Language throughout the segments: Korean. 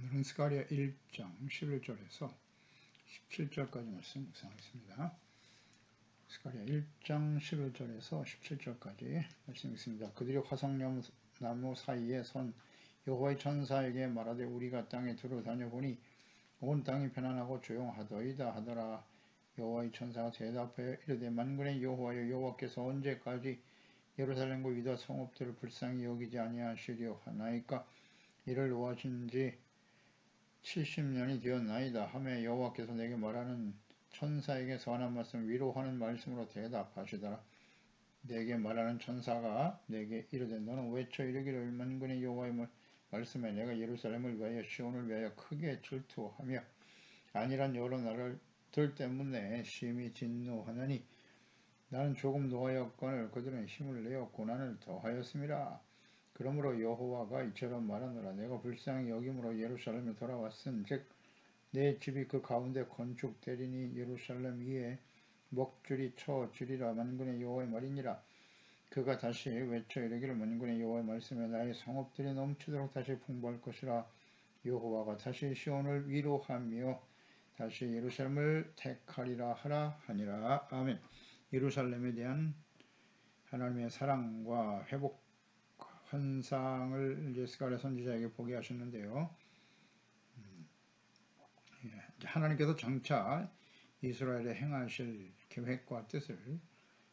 오늘은 스가랴 1장 11절에서 17절까지 말씀 묵상하겠습니다. 스가랴 1장 11절에서 17절까지 말씀 있습니다. 그들이 화석나무 사이에 선 여호와의 천사에게 말하되 우리가 땅에 두루 다녀보니 온 땅이 편안하고 조용하더이다 하더라. 여호와의 천사가 대답하여 이르되 만군의 여호와여 여호와께서 언제까지 예루살렘과 유다 성읍들을 불쌍히 여기지 아니하시려 하나이까? 이를 노하신 지 70년이 되었나이다 하매 여호와께서 내게 말하는 천사에게 선한 말씀 위로하는 말씀으로 대답하시더라. 내게 말하는 천사가 내게 이르되 너는 외쳐 이르기를 만군의 여호와의 말씀에 내가 예루살렘을 위하여 시온을 위하여 크게 질투하며 안일한 여러 나라들 때문에 심히 진노하느니 나는 조금 노하였거늘 그들은 힘을 내어 고난을 더하였음이라. 그러므로 여호와가 이처럼 말하노라. 내가 불쌍히 여김으로 예루살렘에 돌아왔은즉 내 집이 그 가운데 건축되리니 예루살렘 위에 먹줄이 쳐지리라. 만군의 여호와의 말이니라. 그가 다시 외쳐 이르기를 만군의 여호와의 말씀에 나의 성읍들이 넘치도록 다시 풍부할 것이라. 여호와가 다시 시온을 위로하며 다시 예루살렘을 택하리라 하라 하니라. 아멘. 예루살렘에 대한 하나님의 사랑과 회복 환상을 스가랴 선지자에게 보게 하셨는데요. 하나님께서 장차 이스라엘에 행하실 계획과 뜻을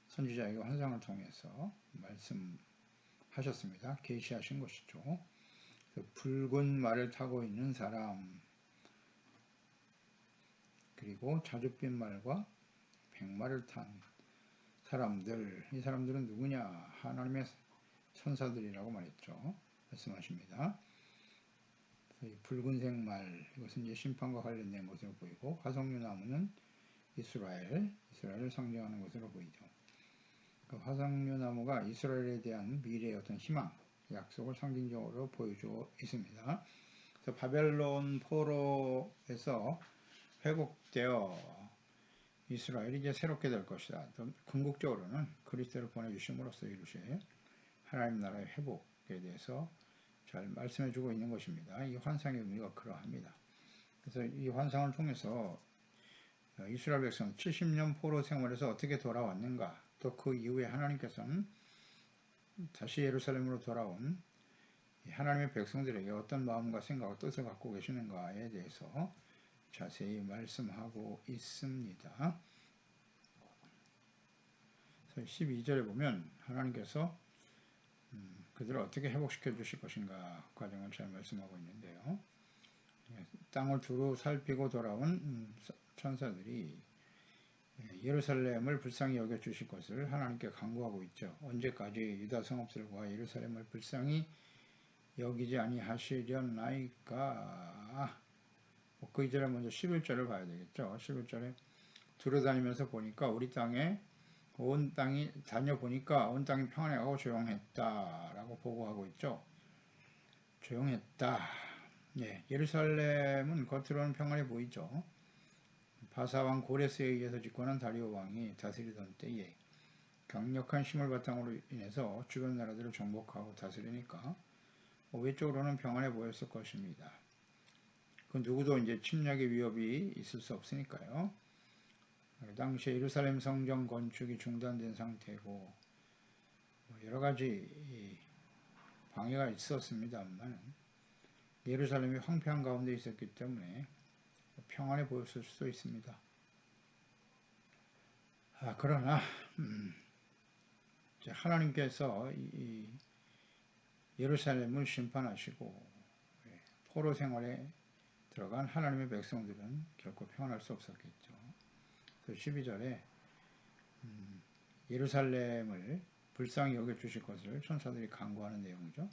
선지자에게 환상을 통해서 말씀하셨습니다. 계시하신 것이죠. 그 붉은 말을 타고 있는 사람, 그리고 자줏빛 말과 백마를 탄 사람들, 이 사람들은 누구냐? 하나님의 천사들이라고 말했죠. 말씀하십니다. 붉은색 말, 이것은 이제 심판과 관련된 것으로 보이고, 화석류나무는 이스라엘을 상징하는 것으로 보이죠. 그 화석류나무가 이스라엘에 대한 미래의 어떤 희망, 약속을 상징적으로 보여주고 있습니다. 그래서 바벨론 포로에서 회복되어 이스라엘이 이제 새롭게 될 것이다. 궁극적으로는 그리스도를 보내주심으로써 이루실 하나님 나라의 회복에 대해서 잘 말씀해주고 있는 것입니다. 이 환상의 의미가 그러합니다. 그래서 이 환상을 통해서 이스라엘 백성 70년 포로 생활에서 어떻게 돌아왔는가, 또 그 이후에 하나님께서는 다시 예루살렘으로 돌아온 하나님의 백성들에게 어떤 마음과 생각과 뜻을 갖고 계시는가에 대해서 자세히 말씀하고 있습니다. 12절에 보면 하나님께서 그들을 어떻게 회복시켜 주실 것인가 과정을 잘 말씀하고 있는데요. 땅을 두루 살피고 돌아온 천사들이 예루살렘을 불쌍히 여겨 주실 것을 하나님께 간구하고 있죠. 언제까지 유다 성읍들과 예루살렘을 불쌍히 여기지 아니하시려나이까. 그 이전에 먼저 11절을 봐야 되겠죠. 11절에 두루다니면서 보니까 온 땅이 평안해가고 조용했다라고 보고하고 있죠. 조용했다. 예루살렘은 겉으로는 평안해 보이죠. 바사왕 고레스에 의해서 집권한 다리오 왕이 다스리던 때에 강력한 힘을 바탕으로 인해서 주변 나라들을 정복하고 다스리니까 외적으로는 평안해 보였을 것입니다. 그 누구도 이제 침략의 위협이 있을 수 없으니까요. 당시에 예루살렘 성전 건축이 중단된 상태고 여러 가지 방해가 있었습니다만 예루살렘이 황폐한 가운데 있었기 때문에 평안해 보였을 수도 있습니다. 그러나 하나님께서 이 예루살렘을 심판하시고 포로 생활에 들어간 하나님의 백성들은 결코 평안할 수 없었겠죠. 그래서 12절에 예루살렘을 불쌍히 여겨주실 것을 천사들이 간구하는 내용이죠.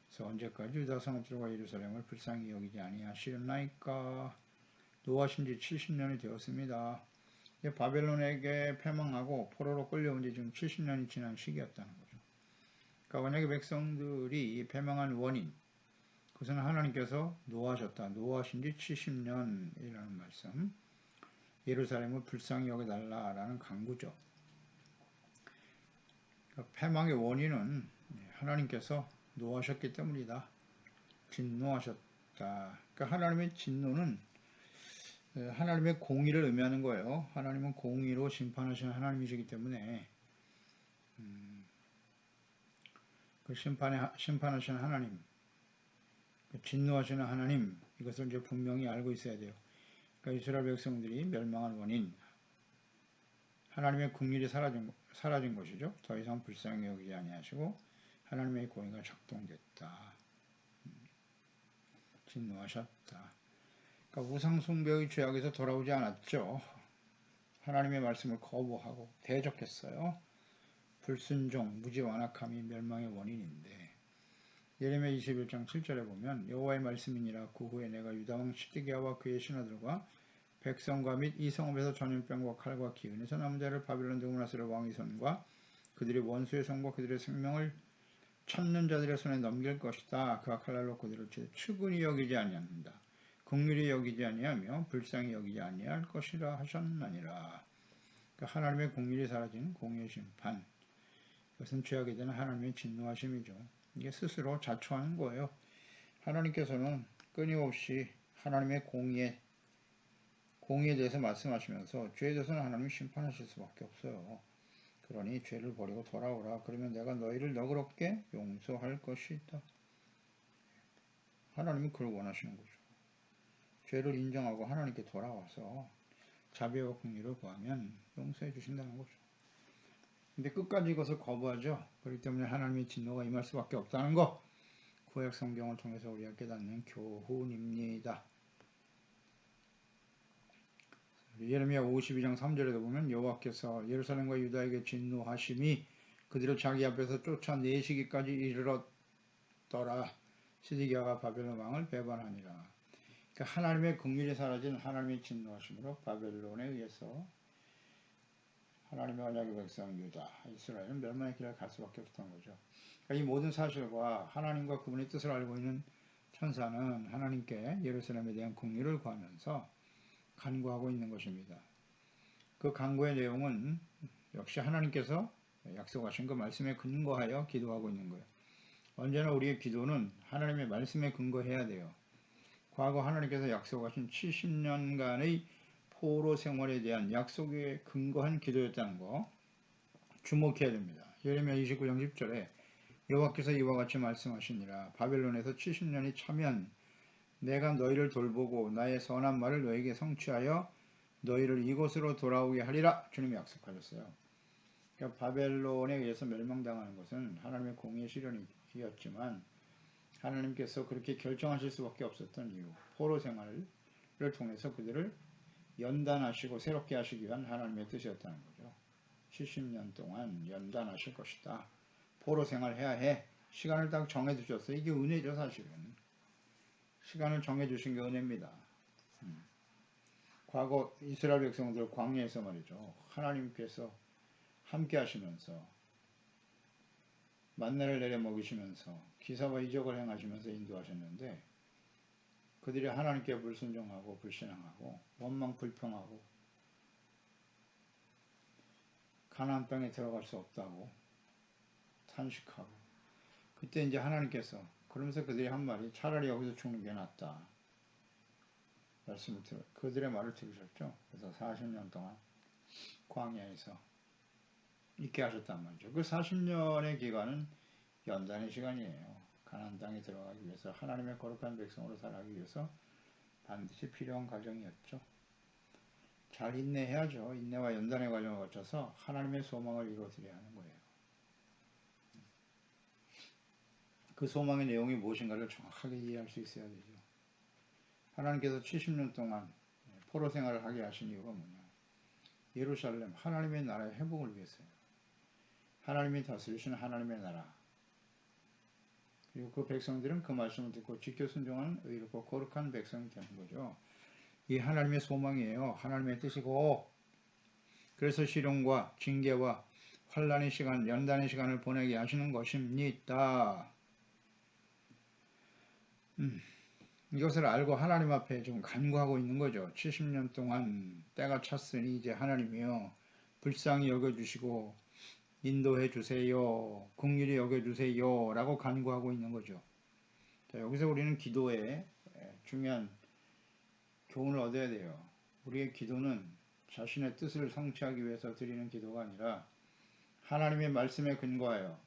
그래서 언제까지 유다 성읍들과 예루살렘을 불쌍히 여기지 아니하시려나이까. 노하신 지 70년이 되었습니다. 바벨론에게 패망하고 포로로 끌려온 지 지금 70년이 지난 시기였다는 거죠. 그러니까 언약의 백성들이 패망한 원인, 그것은 하나님께서 노하셨다. 노하신 지 70년이라는 말씀. 예루살렘을 불쌍히 여겨달라라는 간구죠. 그러니까 패망의 원인은 하나님께서 노하셨기 때문이다. 하셨다. 그러니까 하나님의 진노는 하나님의 공의를 의미하는 거예요. 하나님은 공의로 심판하시는 하나님이시기 때문에 그 심판하시는 하나님, 그 진노하시는 하나님, 이것을 이제 분명히 알고 있어야 돼요. 그러니까 이스라엘 백성들이 멸망한 원인, 하나님의 긍휼이 사라진 것이죠. 더 이상 불쌍히 여기지 아니하시고 하나님의 공의가 작동됐다. 진노하셨다. 그러니까 우상 숭배의 죄악에서 돌아오지 않았죠. 하나님의 말씀을 거부하고 대적했어요. 불순종, 무지 완악함이 멸망의 원인인데 예레미야 21장 7절에 보면 여호와의 말씀이니라 그 후에 내가 유다왕 시드기야와 그의 신하들과 백성과 및 이 성읍에서 전염병과 칼과 기근에서 남은 자를 바빌론 드므라스를 왕의 손과 그들의 원수의 손과 그들의 생명을 찾는 자들의 손에 넘길 것이다. 그가 칼날로 그들을 측은히 여기지 아니한다. 긍휼히 여기지 아니하며 불쌍히 여기지 아니할 것이라 하셨나니라. 그러니까 하나님의 긍휼이 사라진 공의의 심판. 이것은 죄악에 대한 하나님의 진노하심이죠. 이게 스스로 자초하는 거예요. 하나님께서는 끊임없이 하나님의 공의에 대해서 말씀하시면서 죄에 대해서는 하나님이 심판하실 수밖에 없어요. 그러니 죄를 버리고 돌아오라. 그러면 내가 너희를 너그럽게 용서할 것이다. 하나님은 그걸 원하시는 거죠. 죄를 인정하고 하나님께 돌아와서 자비와 긍휼을 구하면 용서해 주신다는 거죠. 근데 끝까지 이것을 거부하죠. 그렇기 때문에 하나님의 진노가 임할 수밖에 없다는 거, 구약 성경을 통해서 우리가 깨닫는 교훈입니다. 예레미야 52장 3절에도 보면 여호와께서 예루살렘과 유다에게 진노하심이 그들을 자기 앞에서 쫓아내시기까지 이르렀더라. 시드기야가 바벨론 왕을 배반하니라. 그러니까 하나님의 긍휼이 사라진 하나님의 진노하심으로 바벨론에 의해서 하나님의 언약의 백성 유다, 이스라엘은 멸망의 길을 갈 수밖에 없었던 거죠. 그러니까 이 모든 사실과 하나님과 그분의 뜻을 알고 있는 천사는 하나님께 예루살렘에 대한 긍휼을 구하면서 간구하고 있는 것입니다. 그 간구의 내용은 역시 하나님께서 약속하신 그 말씀에 근거하여 기도하고 있는 거예요. 언제나 우리의 기도는 하나님의 말씀에 근거해야 돼요. 과거 하나님께서 약속하신 70년간의 포로 생활에 대한 약속에 근거한 기도였다는 거 주목해야 됩니다. 예레미야 29장 10절에 여호와께서 이와 같이 말씀하시니라. 바벨론에서 70년이 차면 내가 너희를 돌보고 나의 선한 말을 너에게 성취하여 너희를 이곳으로 돌아오게 하리라. 주님이 약속하셨어요. 그러니까 바벨론에 의해서 멸망당하는 것은 하나님의 공의의 시련이었지만 하나님께서 그렇게 결정하실 수밖에 없었던 이유, 포로 생활을 통해서 그들을 연단하시고 새롭게 하시기 위한 하나님의 뜻이었다는 거죠. 70년 동안 연단하실 것이다. 포로 생활해야 해. 시간을 딱 정해두셨어요. 이게 은혜죠, 사실은. 시간을 정해주신 게 은혜입니다. 과거 이스라엘 백성들 광야에서 말이죠. 하나님께서 함께 하시면서 만나를 내려 먹이시면서 기사와 이적을 행하시면서 인도하셨는데 그들이 하나님께 불순종하고 불신앙하고 원망 불평하고 가나안 땅에 들어갈 수 없다고 탄식하고 그때 이제 하나님께서 그러면서 그들이 한 말이 차라리 여기서 죽는 게 낫다 말씀을 그들의 말을 들으셨죠. 그래서 40년 동안 광야에서 있게 하셨단 말이죠. 그 40년의 기간은 연단의 시간이에요. 가나안 땅에 들어가기 위해서 하나님의 거룩한 백성으로 살아가기 위해서 반드시 필요한 과정이었죠. 잘 인내해야죠. 인내와 연단의 과정을 거쳐서 하나님의 소망을 이루어드려야 하는 거예요. 그 소망의 내용이 무엇인가를 정확하게 이해할 수 있어야 되죠. 하나님께서 70년 동안 포로 생활을 하게 하신 이유가 뭐냐. 예루살렘, 하나님의 나라의 회복을 위해서요. 하나님이 다스리시는 하나님의 나라. 그리고 그 백성들은 그 말씀을 듣고 지켜 순종하는 의롭고 거룩한 백성이 되는 거죠. 이 하나님의 소망이에요. 하나님의 뜻이고 그래서 시련과 징계와 환난의 시간, 연단의 시간을 보내게 하시는 것입니다. 이것을 알고 하나님 앞에 좀 간구하고 있는 거죠. 70년 동안 때가 찼으니 이제 하나님이요 불쌍히 여겨주시고 인도해 주세요. 긍휼히 여겨주세요. 라고 간구하고 있는 거죠. 자, 여기서 우리는 기도의 중요한 교훈을 얻어야 돼요. 우리의 기도는 자신의 뜻을 성취하기 위해서 드리는 기도가 아니라 하나님의 말씀에 근거하여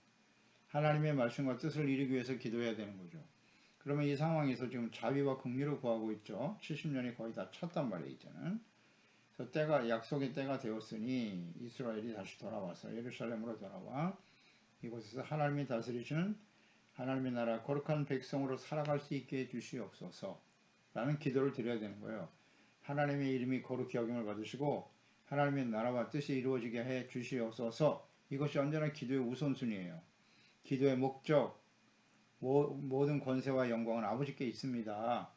하나님의 말씀과 뜻을 이루기 위해서 기도해야 되는 거죠. 그러면 이 상황에서 지금 자비와 긍휼을 구하고 있죠. 70년이 거의 다 찼단 말이에요, 이제는. 그래서 때가 약속의 때가 되었으니 이스라엘이 다시 돌아와서 예루살렘으로 돌아와 이곳에서 하나님이 다스리시는 하나님의 나라 거룩한 백성으로 살아갈 수 있게 해주시옵소서 라는 기도를 드려야 되는 거예요. 하나님의 이름이 거룩히 여김을 받으시고 하나님의 나라와 뜻이 이루어지게 해 주시옵소서. 이것이 언제나 기도의 우선순위예요. 기도의 목적, 모든 권세와 영광은 아버지께 있습니다.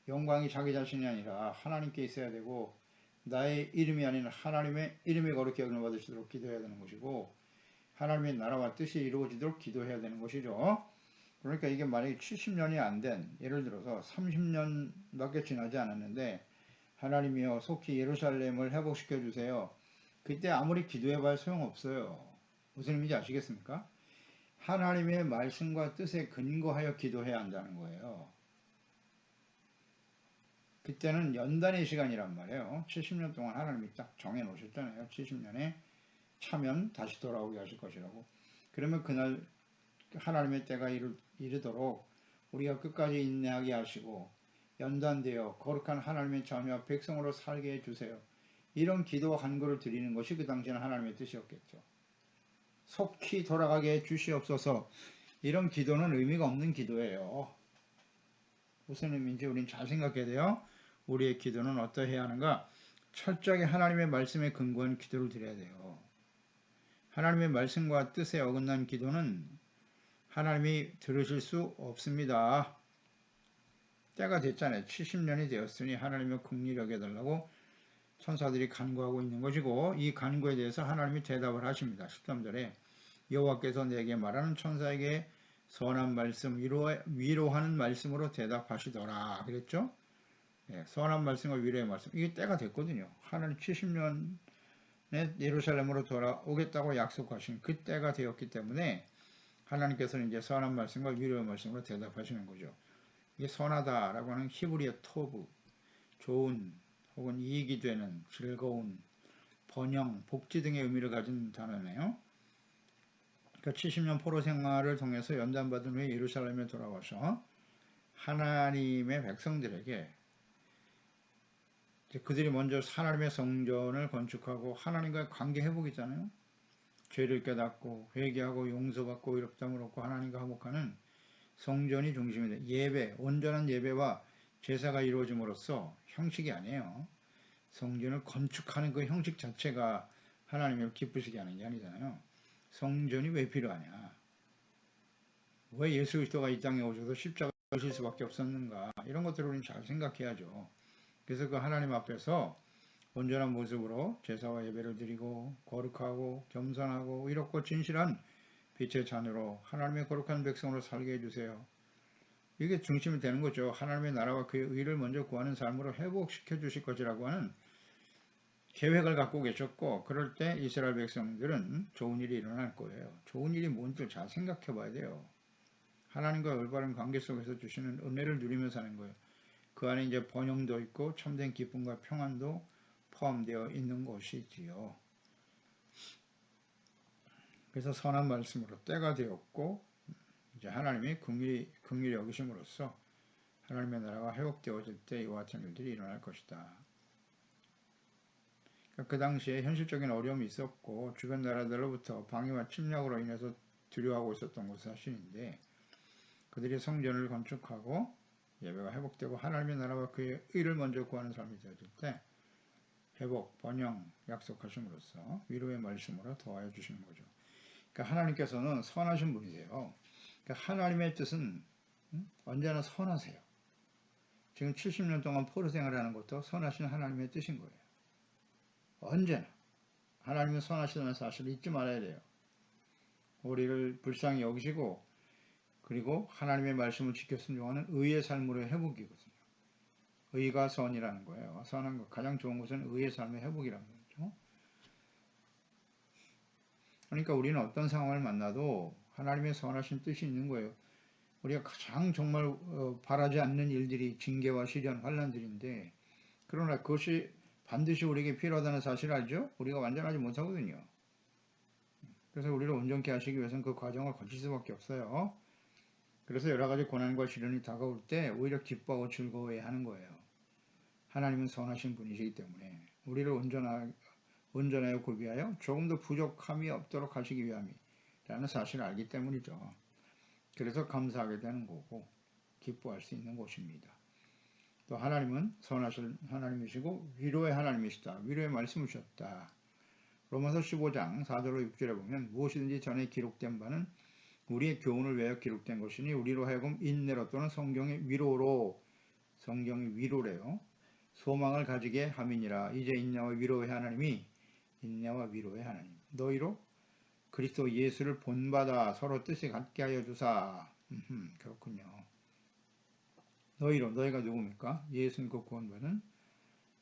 영광이 자기 자신이 아니라 하나님께 있어야 되고 나의 이름이 아닌 하나님의 이름이 거룩히 여김을 받으시도록 기도해야 되는 것이고 하나님의 나라와 뜻이 이루어지도록 기도해야 되는 것이죠. 그러니까 이게 만약에 70년이 안 된, 예를 들어서 30년밖에 지나지 않았는데 하나님이여 속히 예루살렘을 회복시켜 주세요. 그때 아무리 기도해봐야 소용없어요. 무슨 의미인지 아시겠습니까? 하나님의 말씀과 뜻에 근거하여 기도해야 한다는 거예요. 그때는 연단의 시간이란 말이에요. 70년 동안 하나님이 딱 정해 놓으셨잖아요. 70년에 차면 다시 돌아오게 하실 것이라고. 그러면 그날 하나님의 때가 이르도록 우리가 끝까지 인내하게 하시고 연단되어 거룩한 하나님의 자녀와 백성으로 살게 해주세요. 이런 기도와 간구를 드리는 것이 그 당시에는 하나님의 뜻이었겠죠. 속히 돌아가게 해주시옵소서. 이런 기도는 의미가 없는 기도예요. 무슨 의미인지 우리는 잘 생각해야 돼요. 우리의 기도는 어떠해야 하는가? 철저하게 하나님의 말씀에 근거한 기도를 드려야 돼요. 하나님의 말씀과 뜻에 어긋난 기도는 하나님이 들으실 수 없습니다. 때가 됐잖아요. 70년이 되었으니 하나님의 긍휼히 여겨달라고 천사들이 간구하고 있는 것이고 이 간구에 대해서 하나님이 대답을 하십니다. 13절에 여호와께서 내게 말하는 천사에게 선한 말씀, 위로하는 말씀으로 대답하시더라. 그랬죠? 네, 선한 말씀과 위로의 말씀. 이게 때가 됐거든요. 하나님 70년에 예루살렘으로 돌아오겠다고 약속하신 그 때가 되었기 때문에 하나님께서는 이제 선한 말씀과 위로의 말씀으로 대답하시는 거죠. 이게 선하다라고 하는 히브리어 토브, 좋은 혹은 이익이 되는, 즐거운, 번영, 복지 등의 의미를 가진 단어네요. 그러니까 70년 포로 생활을 통해서 연단받은 후에 예루살렘에 돌아와서 하나님의 백성들에게 그들이 먼저 하나님의 성전을 건축하고 하나님과의 관계 회복이잖아요. 죄를 깨닫고 회개하고 용서받고 의롭다함을 얻고 하나님과 화목하는 성전이 중심이 돼. 예배, 온전한 예배와 제사가 이루어짐으로써 형식이 아니에요. 성전을 건축하는 그 형식 자체가 하나님을 기쁘시게 하는 게 아니잖아요. 성전이 왜 필요하냐? 왜 예수 그리스도가 이 땅에 오셔서 십자가를 지실 수밖에 없었는가? 이런 것들을 우리는 잘 생각해야죠. 그래서 그 하나님 앞에서 온전한 모습으로 제사와 예배를 드리고 거룩하고 겸손하고 의롭고 진실한 빛의 자녀로 하나님의 거룩한 백성으로 살게 해주세요. 이게 중심이 되는 거죠. 하나님의 나라와 그의 의를 먼저 구하는 삶으로 회복시켜 주실 것이라고 하는 계획을 갖고 계셨고 그럴 때 이스라엘 백성들은 좋은 일이 일어날 거예요. 좋은 일이 뭔지 잘 생각해 봐야 돼요. 하나님과 올바른 관계 속에서 주시는 은혜를 누리며 사는 거예요. 그 안에 이제 번영도 있고 참된 기쁨과 평안도 포함되어 있는 것이지요. 그래서 선한 말씀으로 때가 되었고 이제 하나님이 긍휼히 여기심으로써 하나님의 나라가 회복되어질 때 이와 같은 일들이 일어날 것이다. 그러니까 그 당시에 현실적인 어려움이 있었고 주변 나라들로부터 방해와 침략으로 인해서 두려워하고 있었던 것은 사실인데 그들이 성전을 건축하고 예배가 회복되고 하나님의 나라와 그의 의를 먼저 구하는 삶이 되어질 때 회복, 번영 약속하심으로써 위로의 말씀으로 도와여 주시는 거죠. 그러니까 하나님께서는 선하신 분이세요. 그러니까 하나님의 뜻은 언제나 선하세요. 지금 70년 동안 포로 생활하는 것도 선하신 하나님의 뜻인 거예요. 언제나 하나님은 선하시다는 사실을 잊지 말아야 돼요. 우리를 불쌍히 여기시고 그리고 하나님의 말씀을 지켜 순종하는 의의 삶으로 회복이거든요. 의가 선이라는 거예요. 선한 것 가장 좋은 것은 의의 삶의 회복이라는 거죠. 그러니까 우리는 어떤 상황을 만나도 하나님의 선하신 뜻이 있는 거예요. 우리가 가장 정말 바라지 않는 일들이 징계와 시련, 환난들인데 그러나 그것이 반드시 우리에게 필요하다는 사실을 알죠? 우리가 완전하지 못하거든요. 그래서 우리를 온전케 하시기 위해서는 그 과정을 거칠 수밖에 없어요. 그래서 여러 가지 고난과 시련이 다가올 때 오히려 기뻐하고 즐거워해야 하는 거예요. 하나님은 선하신 분이시기 때문에 우리를 온전하여 구비하여 조금 더 부족함이 없도록 하시기 위함이라는 사실을 알기 때문이죠. 그래서 감사하게 되는 거고 기뻐할 수 있는 곳입니다. 또 하나님은 선하신 하나님이시고 위로의 하나님이시다. 위로의 말씀을 주셨다. 로마서 15장 4절로 6절에 보면 무엇이든지 전에 기록된 바는 우리의 교훈을 위하여 기록된 것이니 우리로 하여금 인내로 또는 성경의 위로로 성경의 위로래요. 소망을 가지게 함이니라. 이제 인내와 위로의 하나님이 인내와 위로의 하나님 너희로 그리스도 예수를 본받아 서로 뜻이 같게 하여 주사. 그렇군요. 너희로 너희가 누굽니까? 예수는 그 구원받은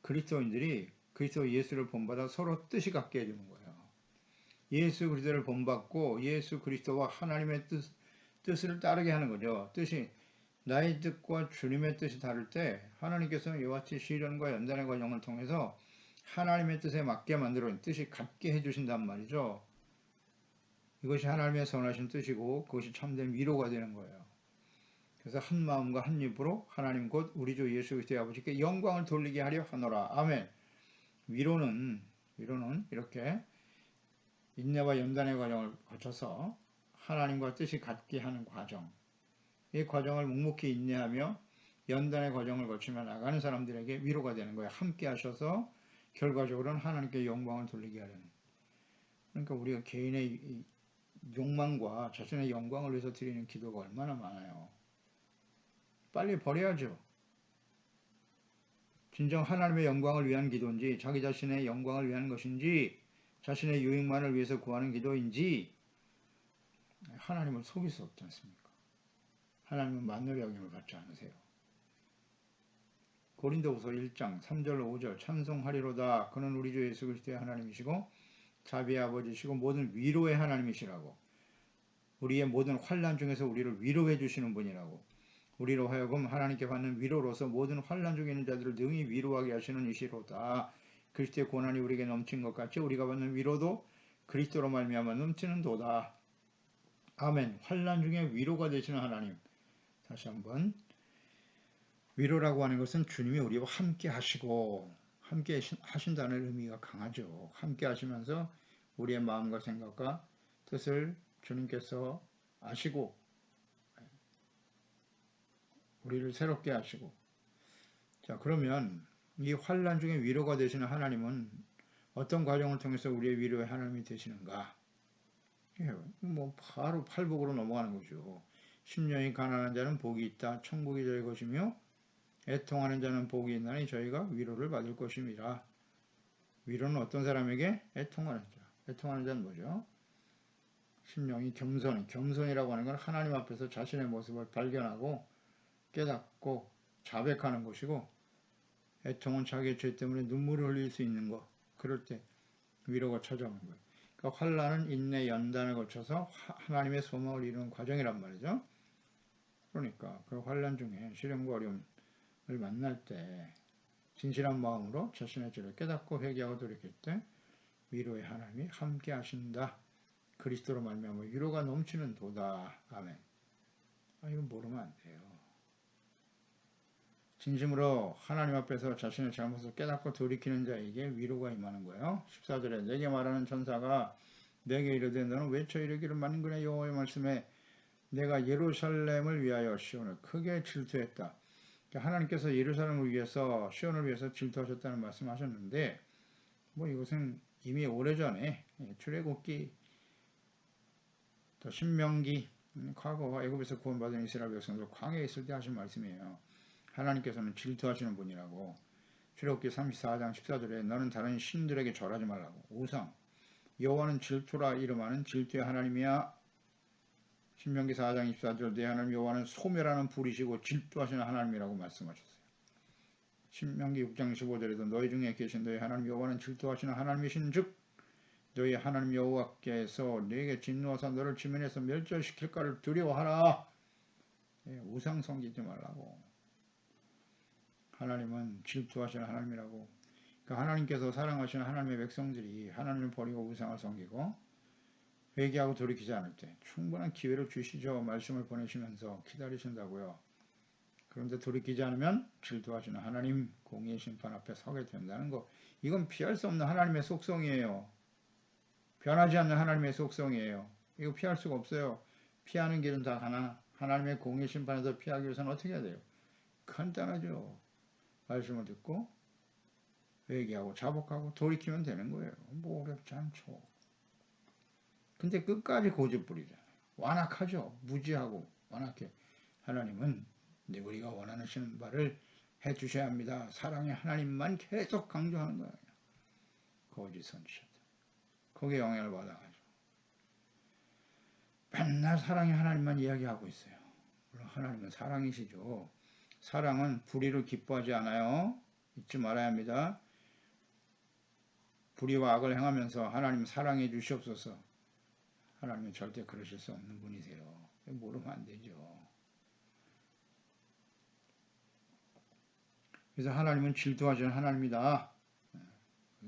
그리스도인들이 그리스도 예수를 본받아 서로 뜻이 같게 해주는 거예요. 예수 그리스도를 본받고 예수 그리스도와 하나님의 뜻을 따르게 하는 거죠. 뜻이 나의 뜻과 주님의 뜻이 다를 때 하나님께서는 이와 같이 시련과 연단의 과정을 통해서 하나님의 뜻에 맞게 만들어 뜻이 같게 해주신단 말이죠. 이것이 하나님의 선하신 뜻이고 그것이 참된 위로가 되는 거예요. 그래서 한 마음과 한 입으로 하나님 곧 우리 주 예수 그리스도의 아버지께 영광을 돌리게 하려 하노라. 아멘. 위로는 이렇게 인내와 연단의 과정을 거쳐서 하나님과 뜻이 같게 하는 과정. 이 과정을 묵묵히 인내하며 연단의 과정을 거치며 나가는 사람들에게 위로가 되는 거예요. 함께 하셔서 결과적으로는 하나님께 영광을 돌리게 하려는. 그러니까 우리가 개인의 욕망과 자신의 영광을 위해서 드리는 기도가 얼마나 많아요. 빨리 버려야죠. 진정 하나님의 영광을 위한 기도인지 자기 자신의 영광을 위한 것인지 자신의 유익만을 위해서 구하는 기도인지 하나님을 속일 수 없지 않습니까? 하나님은 만물의 영향을 받지 않으세요. 고린도후서 1장 3절 5절 찬송하리로다. 그는 우리 주 예수 그리스도의 하나님이시고 자비의 아버지시고 모든 위로의 하나님이시라고. 우리의 모든 환난 중에서 우리를 위로해 주시는 분이라고. 우리로 하여금 하나님께 받는 위로로서 모든 환난 중에 있는 자들을 능히 위로하게 하시는 이시로다. 그리스도의 고난이 우리에게 넘친 것 같이 우리가 받는 위로도 그리스도로 말미암아 넘치는 도다. 아멘. 환난 중에 위로가 되시는 하나님. 다시 한번 위로라고 하는 것은 주님이 우리와 함께 하시고 함께 하신다는 의미가 강하죠. 함께 하시면서 우리의 마음과 생각과 뜻을 주님께서 아시고 우리를 새롭게 하시고. 자, 그러면 이 환난 중에 위로가 되시는 하나님은 어떤 과정을 통해서 우리의 위로의 하나님이 되시는가? 뭐 바로 팔복으로 넘어가는 거죠. 심령이 가난한 자는 복이 있다. 천국이 저희 것이며 애통하는 자는 복이 있나니 저희가 위로를 받을 것임이라. 위로는 어떤 사람에게? 애통하는 자. 애통하는 자는 뭐죠? 심령이 겸손이라고 하는 건 하나님 앞에서 자신의 모습을 발견하고 깨닫고 자백하는 것이고, 애통은 자기의 죄 때문에 눈물을 흘릴 수 있는 것. 그럴 때 위로가 찾아오는 거예요. 그러니까 환난은 인내 연단을 거쳐서 하나님의 소망을 이루는 과정이란 말이죠. 그러니까 그 환난 중에 시련과 어려움을 만날 때 진실한 마음으로 자신의 죄를 깨닫고 회개하고 돌이킬 때 위로의 하나님이 함께 하신다. 그리스도로 말미암아 위로가 넘치는 도다. 아멘. 이건 모르면 안 돼요. 진심으로 하나님 앞에서 자신의 잘못을 깨닫고 돌이키는 자에게 위로가 임하는 거예요. 14절에 내게 말하는 천사가 내게 이르되 너는 외쳐 이르기를 만군의 여호와의 말씀에 내가 예루살렘을 위하여 시온을 크게 질투했다. 하나님께서 예루살렘을 위해서 시온을 위해서 질투하셨다는 말씀하셨는데 뭐 이것은 이미 오래전에 출애굽기 또 신명기 과거 애굽에서 구원받은 이스라엘 백성들 광야에 있을 때 하신 말씀이에요. 하나님께서는 질투하시는 분이라고. 출애굽기 34장 14절에 너는 다른 신들에게 절하지 말라고. 우상 여호와는 질투라 이름하는 질투의 하나님이야. 신명기 4장 24절 내 하나님 여호와는 소멸하는 불이시고 질투하시는 하나님이라고 말씀하셨어요. 신명기 6장 15절에도 너희 중에 계신 너희 하나님 여호와는 질투하시는 하나님이신 즉 너희 하나님 여호와께서 너에게 진노하사 너를 지면에서 멸절시킬까를 두려워하라. 예, 우상 섬기지 말라고. 하나님은 질투하시는 하나님이라고. 그러니까 하나님께서 사랑하시는 하나님의 백성들이 하나님을 버리고 우상을 섬기고 회개하고 돌이키지 않을 때 충분한 기회를 주시죠. 말씀을 보내시면서 기다리신다고요. 그런데 돌이키지 않으면 질투하시는 하나님 공의의 심판 앞에 서게 된다는 거. 이건 피할 수 없는 하나님의 속성이에요. 변하지 않는 하나님의 속성이에요. 이거 피할 수가 없어요. 피하는 길은 다 하나. 하나님의 공의 심판에서 피하기 위해서는 어떻게 해야 돼요? 간단하죠. 말씀을 듣고 회개하고 자복하고 돌이키면 되는 거예요. 뭐 어렵지 않죠. 근데 끝까지 고집 부리잖아요. 완악하죠. 무지하고 완악해. 하나님은 우리가 원하시는 바를 해주셔야 합니다. 사랑의 하나님만 계속 강조하는 거예요. 거짓 선지자들. 거기에 영향을 받아가지고 맨날 사랑의 하나님만 이야기하고 있어요. 물론 하나님은 사랑이시죠. 사랑은 불의를 기뻐하지 않아요. 잊지 말아야 합니다. 불의와 악을 행하면서 하나님 사랑해 주시옵소서. 하나님은 절대 그러실 수 없는 분이세요. 모르면 안 되죠. 그래서 하나님은 질투하시는 하나님이다.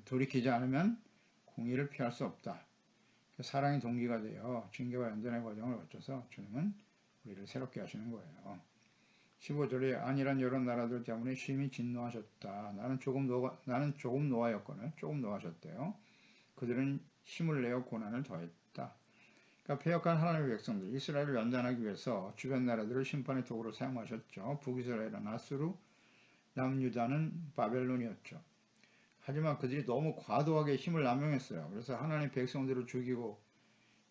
돌이키지 않으면 공의를 피할 수 없다. 사랑이 동기가 되어 징계와 연단의 과정을 거쳐서 주님은 우리를 새롭게 하시는 거예요. 15절에 아니란 여러 나라들 때문에 심히 진노하셨다. 나는 조금 노하였거늘 조금 노하셨대요. 그들은 힘을 내어 고난을 더했다. 그러니까 패역한 하나님의 백성들 이스라엘을 연단하기 위해서 주변 나라들을 심판의 도구로 사용하셨죠. 북이스라엘은 아수르, 남유다는 바벨론이었죠. 하지만 그들이 너무 과도하게 힘을 남용했어요. 그래서 하나님의 백성들을 죽이고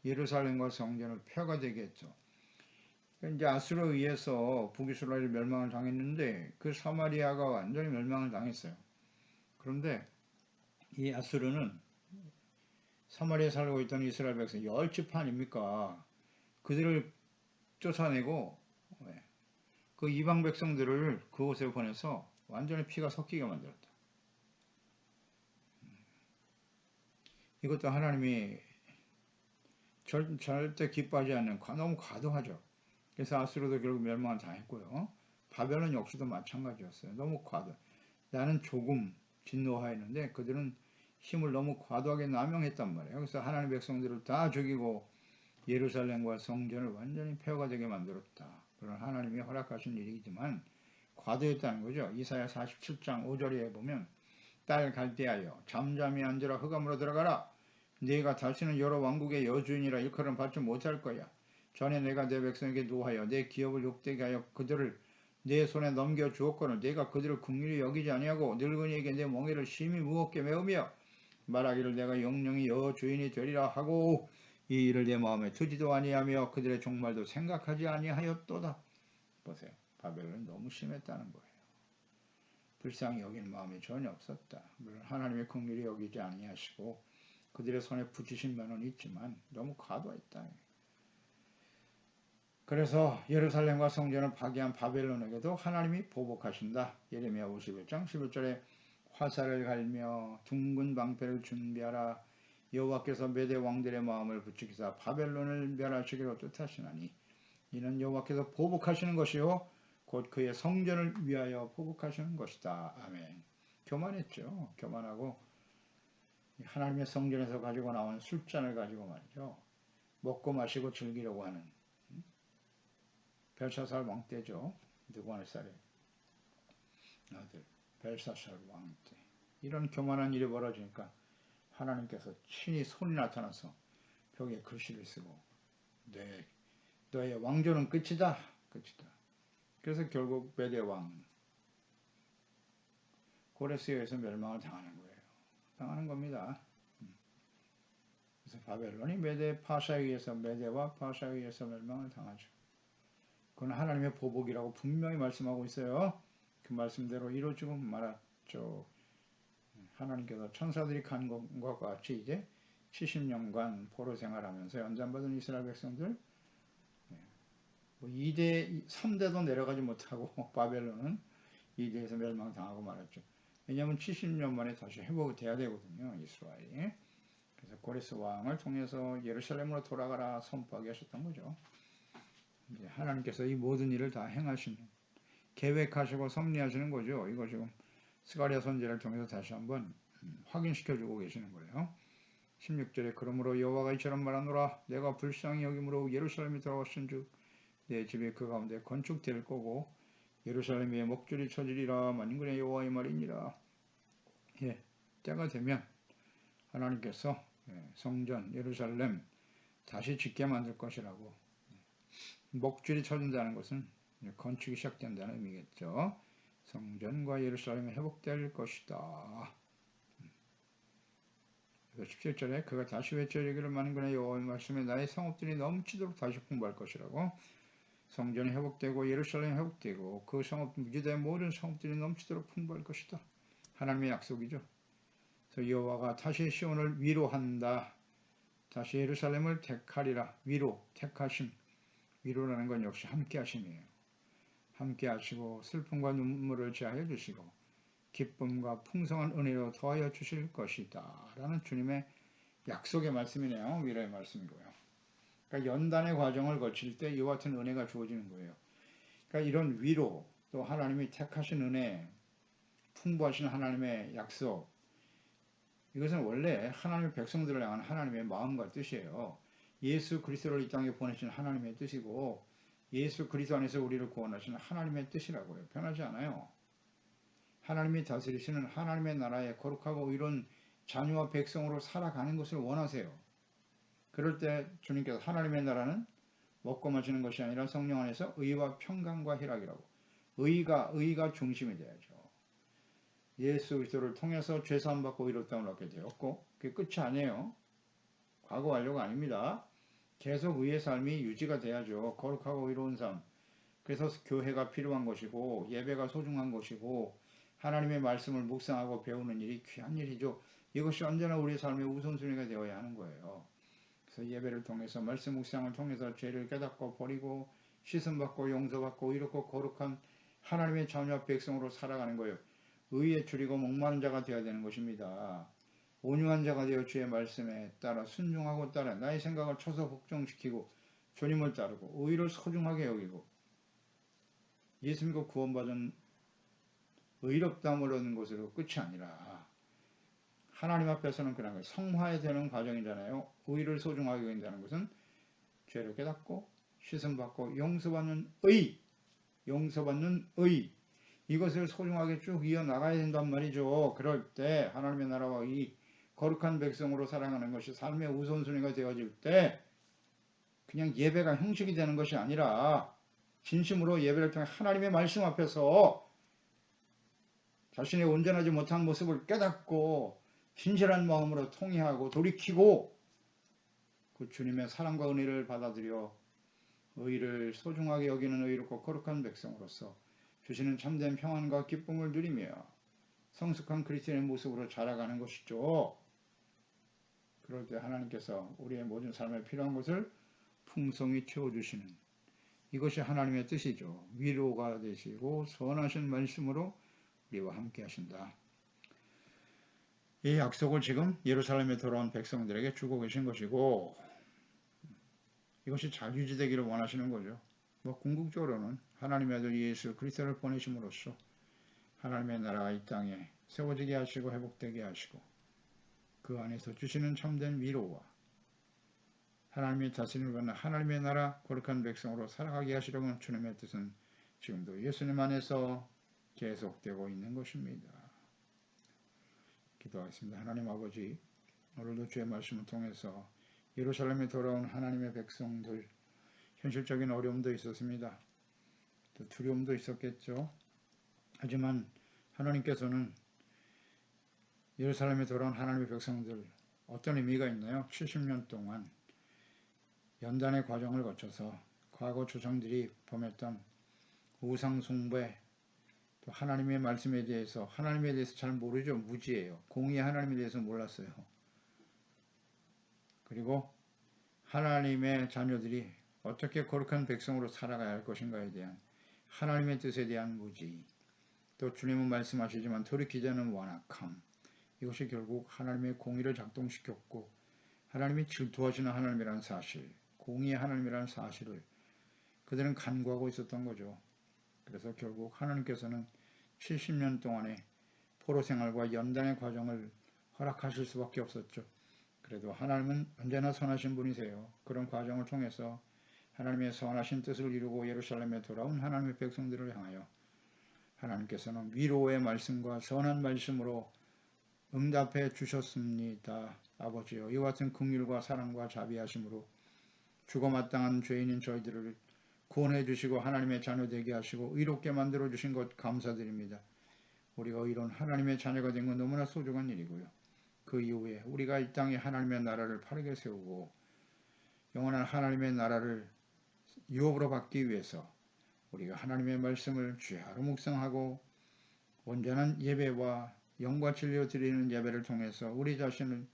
예루살렘과 성전을 폐허가 되게 했죠. 이제 아수르에 의해서 북이스라엘이 멸망을 당했는데 그 사마리아가 완전히 멸망을 당했어요. 그런데 이 아수르는 사마리아에 살고 있던 이스라엘 백성 10지파 아닙니까? 그들을 쫓아내고 그 이방 백성들을 그곳에 보내서 완전히 피가 섞이게 만들었다. 이것도 하나님이 절대 기뻐하지 않는 너무 과도하죠. 그래서 아수르도 결국 멸망을 당했고요. 바벨론 역시도 마찬가지였어요. 너무 과도. 나는 조금 진노하였는데 그들은 힘을 너무 과도하게 남용했단 말이에요. 그래서 하나님의 백성들을 다 죽이고 예루살렘과 성전을 완전히 폐허가 되게 만들었다. 그런 하나님이 허락하신 일이지만 과도했다는 거죠. 이사야 47장 5절에 보면 딸 갈대하여 잠잠히 앉으라 흑암으로 들어가라. 네가 다시는 여러 왕국의 여주인이라 일컬음 받지 못할 거야. 전에 내가 내 백성에게 노하여 내 기업을 욕되게 하여 그들을 내 손에 넘겨 주었거늘 내가 그들을 긍휼히 여기지 아니하고 늙은이에게 내 멍에를 심히 무겁게 메우며 말하기를 내가 영영이 여주인이 되리라 하고 이 일을 내 마음에 두지도 아니하며 그들의 종말도 생각하지 아니하였도다. 보세요. 바벨론이 너무 심했다는 거예요. 불쌍히 여긴 마음이 전혀 없었다. 물론 하나님의 긍휼히 여기지 아니하시고 그들의 손에 붙이신 면은 있지만 너무 과도했다. 그래서 예루살렘과 성전을 파괴한 바벨론에게도 하나님이 보복하신다. 예레미야 51장 11절에 화살을 갈며 둥근 방패를 준비하라. 여호와께서 메대 왕들의 마음을 부추기사 바벨론을 멸하시기로 뜻하시나니 이는 여호와께서 보복하시는 것이요 곧 그의 성전을 위하여 보복하시는 것이다. 아멘. 교만했죠. 교만하고 하나님의 성전에서 가지고 나온 술잔을 가지고 말이죠. 먹고 마시고 즐기려고 하는 벨사살 왕 때죠. 느부갓네살의 아들 벨사살 왕 때. 이런 교만한 일이 벌어지니까 하나님께서 친히 손이 나타나서 벽에 글씨를 쓰고 너의 왕조는 끝이다. 끝이다. 그래서 결국 메대 왕 고레스에 의해서 멸망을 당하는 거예요. 당하는 겁니다. 그래서 바벨론이 메대 파샤에 의해서 메대와 파샤에 의해서 멸망을 당하죠. 그건 하나님의 보복이라고 분명히 말씀하고 있어요. 그 말씀대로 이루어지고 말았죠. 하나님께서 천사들이 간 것과 같이 이제 70년간 포로 생활하면서 연장받은 이스라엘 백성들 2대, 3대도 내려가지 못하고 바벨론은 2대에서 멸망당하고 말았죠. 왜냐하면 70년 만에 다시 회복이 돼야 되거든요. 이스라엘이. 그래서 고레스 왕을 통해서 예루살렘으로 돌아가라 선포하게 하셨던 거죠. 이제 하나님께서 이 모든 일을 다 행하시는, 계획하시고 섭리하시는 거죠. 이거 지금 스가랴 선지자를 통해서 다시 한번 확인시켜주고 계시는 거예요. 16절에 그러므로 여호와가 이처럼 말하노라. 내가 불쌍히 여김으로 예루살렘이 돌아왔은즉 내 집이 그 가운데 건축될 거고 예루살렘 위에 목줄이 쳐지리라. 만군의 여호와의 말이니라. 예, 때가 되면 하나님께서 성전 예루살렘 다시 짓게 만들 것이라고. 목줄이 쳐진다는 것은 건축이 시작된다는 의미겠죠. 성전과 예루살렘이 회복될 것이다. 17절에 그가 다시 외쳐이르기를 만군의 여호와의 말씀에 나의 성읍들이 넘치도록 다시 풍부할 것이라고. 성전이 회복되고 예루살렘이 회복되고 그 성읍 유대의 모든 성읍들이 넘치도록 풍부할 것이다. 하나님의 약속이죠. 그래서 여호와가 다시 시온을 위로한다. 다시 예루살렘을 택하리라. 위로, 택하심. 위로라는 건 역시 함께 하심이에요. 함께 하시고 슬픔과 눈물을 제하여 주시고 기쁨과 풍성한 은혜로 더하여 주실 것이다. 라는 주님의 약속의 말씀이네요. 위로의 말씀이고요. 그러니까 연단의 과정을 거칠 때 이와 같은 은혜가 주어지는 거예요. 그러니까 이런 위로, 또 하나님이 택하신 은혜, 풍부하신 하나님의 약속, 이것은 원래 하나님의 백성들을 향한 하나님의 마음과 뜻이에요. 예수 그리스도를 이 땅에 보내신 하나님의 뜻이고 예수 그리스도 안에서 우리를 구원하시는 하나님의 뜻이라고요. 변하지 않아요. 하나님이 다스리시는 하나님의 나라에 거룩하고 의로운 자녀와 백성으로 살아가는 것을 원하세요. 그럴 때 주님께서 하나님의 나라는 먹고 마시는 것이 아니라 성령 안에서 의와 평강과 희락이라고. 의가 중심이 돼야죠. 예수 그리스도를 통해서 죄사함 받고 의롭다함을 얻게 되었고 그게 끝이 아니에요. 과거 완료가 아닙니다. 계속 의의 삶이 유지가 돼야죠. 거룩하고 의로운 삶. 그래서 교회가 필요한 것이고 예배가 소중한 것이고 하나님의 말씀을 묵상하고 배우는 일이 귀한 일이죠. 이것이 언제나 우리의 삶의 우선순위가 되어야 하는 거예요. 그래서 예배를 통해서 말씀 묵상을 통해서 죄를 깨닫고 버리고 씻음받고 용서받고 이롭고 거룩한 하나님의 자녀와 백성으로 살아가는 거예요. 의에 줄이고 목마른 자가 되어야 되는 것입니다. 온유한 자가 되어 주의 말씀에 따라 순종하고 따라 나의 생각을 쳐서 복종시키고 주님을 따르고 의를 소중하게 여기고 예수 믿고 구원받은 의롭다함을 얻는 것으로 끝이 아니라 하나님 앞에서는 그런 거예요. 성화에 되는 과정이잖아요. 의를 소중하게 여긴다는 것은 죄를 깨닫고 씻음받고 용서받는 의 이것을 소중하게 쭉 이어나가야 된단 말이죠. 그럴 때 하나님의 나라와 이 거룩한 백성으로 살아가는 것이 삶의 우선순위가 되어질 때 그냥 예배가 형식이 되는 것이 아니라 진심으로 예배를 통해 하나님의 말씀 앞에서 자신의 온전하지 못한 모습을 깨닫고 진실한 마음으로 통회하고 돌이키고 그 주님의 사랑과 은혜를 받아들여 의를 소중하게 여기는 의롭고 거룩한 백성으로서 주시는 참된 평안과 기쁨을 누리며 성숙한 그리스도인의 모습으로 자라가는 것이죠. 그럴 때 하나님께서 우리의 모든 삶에 필요한 것을 풍성히 채워주시는 이것이 하나님의 뜻이죠. 위로가 되시고 선하신 말씀으로 우리와 함께 하신다. 이 약속을 지금 예루살렘에 돌아온 백성들에게 주고 계신 것이고 이것이 잘 유지되기를 원하시는 거죠. 궁극적으로는 하나님의 아들 예수 그리스도를 보내심으로써 하나님의 나라가 이 땅에 세워지게 하시고 회복되게 하시고 그 안에서 주시는 참된 위로와 하나님의 다스림을 받는 하나님의 나라 거룩한 백성으로 살아가게 하시려는 주님의 뜻은 지금도 예수님 안에서 계속되고 있는 것입니다. 기도하겠습니다. 하나님 아버지, 오늘도 주의 말씀을 통해서 예루살렘에 돌아온 하나님의 백성들 현실적인 어려움도 있었습니다. 또 두려움도 있었겠죠. 하지만 하나님께서는 예루살렘에 돌아온 하나님의 백성들 어떤 의미가 있나요? 70년 동안 연단의 과정을 거쳐서 과거 조상들이 범했던 우상 숭배 또 하나님의 말씀에 대해서 잘 모르죠. 무지예요. 공의의 하나님에 대해서 몰랐어요. 그리고 하나님의 자녀들이 어떻게 거룩한 백성으로 살아가야 할 것인가에 대한 하나님의 뜻에 대한 무지 또 주님은 말씀하시지만 돌이키지 않은 완악함 이것이 결국 하나님의 공의를 작동시켰고 하나님이 질투하시는 하나님이라는 사실 공의의 하나님이라는 사실을 그들은 간구하고 있었던 거죠. 그래서 결국 하나님께서는 70년 동안의 포로 생활과 연단의 과정을 허락하실 수밖에 없었죠. 그래도 하나님은 언제나 선하신 분이세요. 그런 과정을 통해서 하나님의 선하신 뜻을 이루고 예루살렘에 돌아온 하나님의 백성들을 향하여 하나님께서는 위로의 말씀과 선한 말씀으로 응답해 주셨습니다. 아버지여, 이와 같은 긍휼과 사랑과 자비하심으로 죽어 마땅한 죄인인 저희들을 구원해 주시고 하나님의 자녀 되게 하시고 의롭게 만들어 주신 것 감사드립니다. 우리가 이런 하나님의 자녀가 된 건 너무나 소중한 일이고요. 그 이후에 우리가 이 땅에 하나님의 나라를 바르게 세우고 영원한 하나님의 나라를 유업으로 받기 위해서 우리가 하나님의 말씀을 주야로 묵상하고 온전한 예배와 영과 진리로 드리는 예배를 통해서 우리 자신을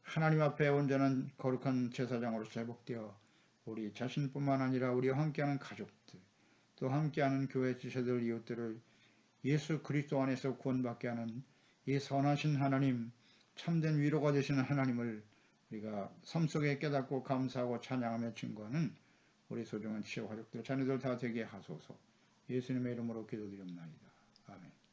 하나님 앞에 온전한 거룩한 제사장으로 회복되어 우리 자신뿐만 아니라 우리와 함께하는 가족들, 또 함께하는 교회 지체들, 이웃들을 예수 그리스도 안에서 구원받게 하는 이 선하신 하나님, 참된 위로가 되시는 하나님을 우리가 삶 속에 깨닫고 감사하고 찬양하며 증거하는 우리 소중한 지체 가족들, 자녀들 다 되게 하소서. 예수님의 이름으로 기도드립니다. 아멘.